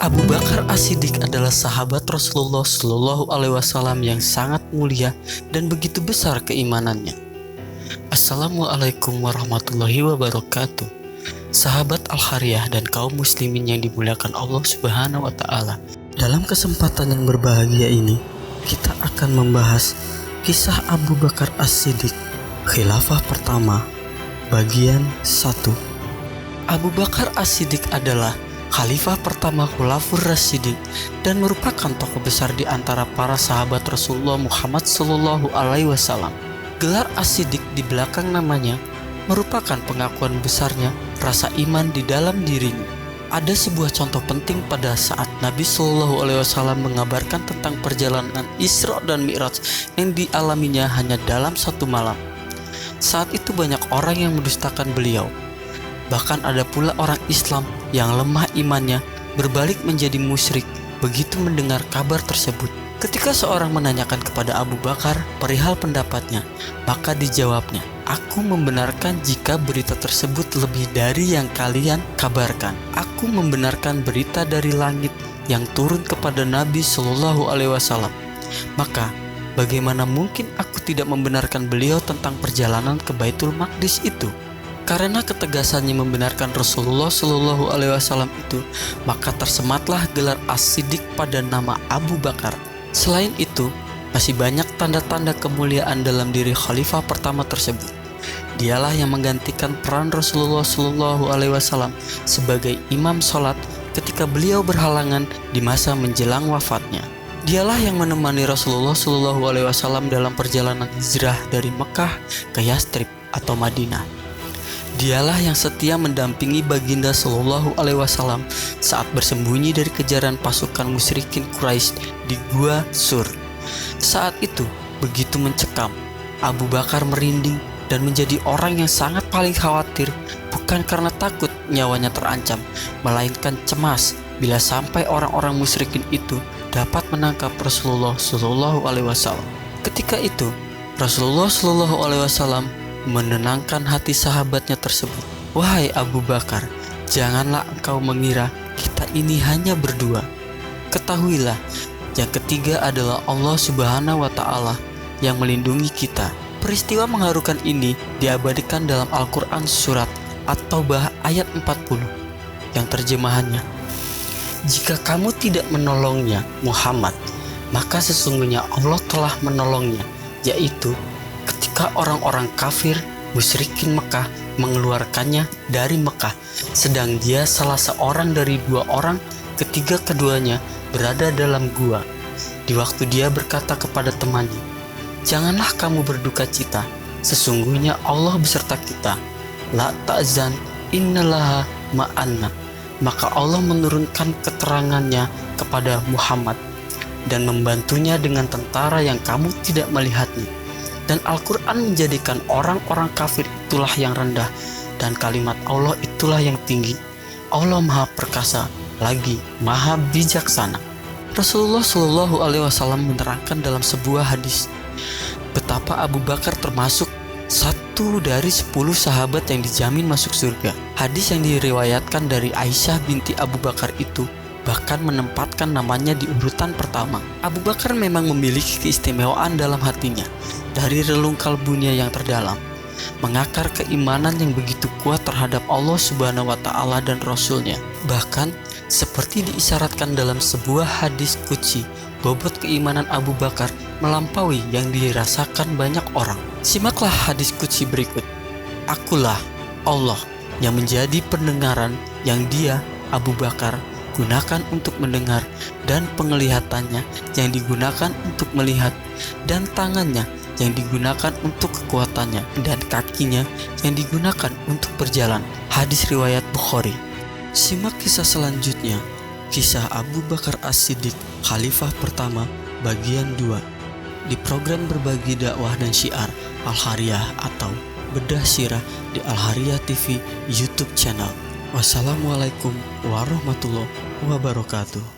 Abu Bakar As-Siddiq adalah sahabat Rasulullah Shallallahu Alaihi Wasallam yang sangat mulia dan begitu besar keimanannya. Assalamualaikum warahmatullahi wabarakatuh. Sahabat Al-Hariyah dan kaum muslimin yang dimuliakan Allah Subhanahu wa Ta'ala. Dalam kesempatan yang berbahagia ini, kita akan membahas kisah Abu Bakar As-Siddiq, Khilafah pertama, bagian 1. Abu Bakar As-Siddiq adalah Khalifah pertama Khulafaur Rasyidin dan merupakan tokoh besar di antara para sahabat Rasulullah Muhammad Sallallahu Alaihi Wasallam. Gelar As-Siddiq di belakang namanya merupakan pengakuan besarnya rasa iman di dalam dirinya. Ada sebuah contoh penting pada saat Nabi Sallallahu Alaihi Wasallam mengabarkan tentang perjalanan Isra dan Mi'raj yang dialaminya hanya dalam satu malam. Saat itu banyak orang yang mendustakan beliau. Bahkan ada pula orang Islam yang lemah imannya berbalik menjadi musyrik begitu mendengar kabar tersebut. Ketika seorang menanyakan kepada Abu Bakar perihal pendapatnya, maka dijawabnya, "Aku membenarkan jika berita tersebut lebih dari yang kalian kabarkan. Aku membenarkan berita dari langit yang turun kepada Nabi Shallallahu Alaihi Wasallam. Maka bagaimana mungkin aku tidak membenarkan beliau tentang perjalanan ke Baitul Maqdis itu?" Karena ketegasannya membenarkan Rasulullah Shallallahu Alaihi Wasallam itu, maka tersematlah gelar As-Siddiq pada nama Abu Bakar. Selain itu, masih banyak tanda-tanda kemuliaan dalam diri Khalifah pertama tersebut. Dialah yang menggantikan peran Rasulullah Shallallahu Alaihi Wasallam sebagai imam sholat ketika beliau berhalangan di masa menjelang wafatnya. Dialah yang menemani Rasulullah Shallallahu Alaihi Wasallam dalam perjalanan hijrah dari Mekah ke Yastrib atau Madinah. Dialah yang setia mendampingi baginda Shallallahu Alaihi Wasallam saat bersembunyi dari kejaran pasukan musyrikin Quraisy di Gua Sur. Saat itu begitu mencekam, Abu Bakar merinding dan menjadi orang yang sangat paling khawatir, bukan karena takut nyawanya terancam, melainkan cemas bila sampai orang-orang musyrikin itu dapat menangkap Rasulullah Shallallahu Alaihi Wasallam. Ketika itu Rasulullah Shallallahu Alaihi Wasallam menenangkan hati sahabatnya tersebut. "Wahai Abu Bakar, janganlah engkau mengira kita ini hanya berdua. Ketahuilah, yang ketiga adalah Allah Subhanahu wa Ta'ala yang melindungi kita." Peristiwa mengharukan ini diabadikan dalam Al-Quran surat At-Taubah ayat 40 yang terjemahannya, "Jika kamu tidak menolongnya Muhammad, maka sesungguhnya Allah telah menolongnya, yaitu ketika orang-orang kafir musyrikin Mekah mengeluarkannya dari Mekah, sedang dia salah seorang dari dua orang ketiga keduanya berada dalam gua. Di waktu dia berkata kepada temannya, 'Janganlah kamu berduka cita, sesungguhnya Allah beserta kita. La ta'zan, innallaha ma'anna.' Maka Allah menurunkan keterangannya kepada Muhammad dan membantunya dengan tentara yang kamu tidak melihatnya. Dan Al-Quran menjadikan orang-orang kafir itulah yang rendah, dan kalimat Allah itulah yang tinggi. Allah Maha Perkasa, lagi Maha Bijaksana." Rasulullah Shallallahu Alaihi Wasallam menerangkan dalam sebuah hadis betapa Abu Bakar termasuk satu dari 10 sahabat yang dijamin masuk surga. Hadis yang diriwayatkan dari Aisyah binti Abu Bakar itu bahkan menempatkan namanya di urutan pertama. Abu Bakar memang memiliki keistimewaan dalam hatinya. Dari relung kalbunya yang terdalam, mengakar keimanan yang begitu kuat terhadap Allah Subhanahu wa Ta'ala dan Rasulnya. Bahkan seperti diisyaratkan dalam sebuah hadis qudsi, bobot keimanan Abu Bakar melampaui yang dirasakan banyak orang. Simaklah hadis qudsi berikut. "Akulah Allah yang menjadi pendengaran yang dia, Abu Bakar, gunakan untuk mendengar, dan penglihatannya yang digunakan untuk melihat, dan tangannya yang digunakan untuk kekuatannya, dan kakinya yang digunakan untuk berjalan." Hadis riwayat Bukhari. Simak kisah selanjutnya, kisah Abu Bakar As-Siddiq, Khalifah pertama, bagian 2, di program berbagi dakwah dan syiar Al-Hariyah atau Bedah Sirah di Al-Hariyah TV YouTube channel. Wassalamualaikum warahmatullahi wabarakatuh.